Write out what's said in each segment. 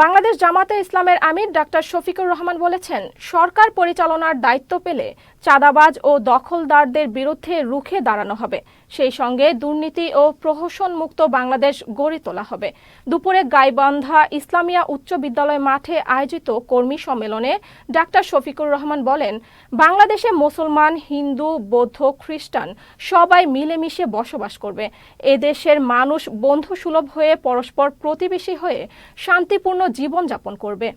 বাংলাদেশ জামাতে ইসলামের আমির ডাক্তার শফিকুর রহমান বলেছেন, সরকার পরিচালনার দায়িত্ব পেলে চাঁদাবাজ ও দখলদারদের বিরুদ্ধে রুখে দাঁড়ানো হবে। সেই সঙ্গে দুর্নীতি ও প্রহসন মুক্ত বাংলাদেশ গড়ে তোলা হবে। দুপুরে গাইবান্ধা ইসলামিয়া উচ্চ বিদ্যালয় মাঠে আয়োজিত কর্মী সম্মেলনে ডাক্তার শফিকুর রহমান বলেন, বাংলাদেশে মুসলমান, হিন্দু, বৌদ্ধ, খ্রিস্টান সবাই মিলেমিশে বসবাস করবে। এদেশের মানুষ বন্ধুসুলভ হয়ে পরস্পর প্রতিবেশী হয়ে শান্তিপূর্ণ জীবন যাপন করবে।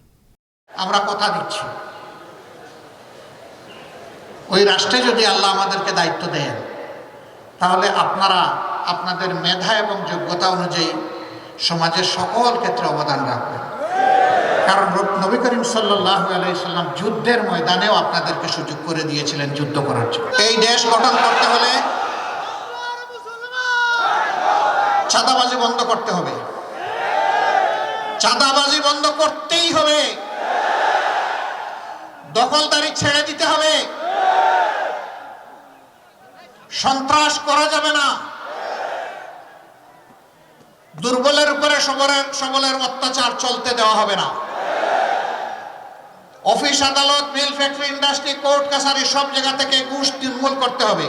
আমরা কথা দিচ্ছি, ওই রাষ্ট্রে যদি আল্লাহ আমাদেরকে দায়িত্ব দেন, তাহলে আপনারা আপনাদের মেধা এবং যোগ্যতা অনুযায়ী সমাজের সকল ক্ষেত্রে অবদান রাখবেন। কারণ নবী করিম সাল্লাল্লাহু আলাইহি সাল্লাম যুদ্ধের ময়দানেও আপনাদেরকে সুযোগ করে দিয়েছিলেন যুদ্ধ করার জন্য। এই দেশ গঠন করতে হলে চাঁদাবাজি বন্ধ করতে হবে, চাঁদাবাজি বন্ধ করতেই হবে, দখলদারি ছেড়ে দিতে হবে, সন্ত্রাস করা যাবে না, দুর্বলের উপরে সবলের অত্যাচার চলতে দেওয়া হবে না। অফিস, আদালত, মিল, ফ্যাক্টরি, ইন্ডাস্ট্রি, কোর্ট কাছারি সব জায়গা থেকে ঘুষ নির্মূল করতে হবে।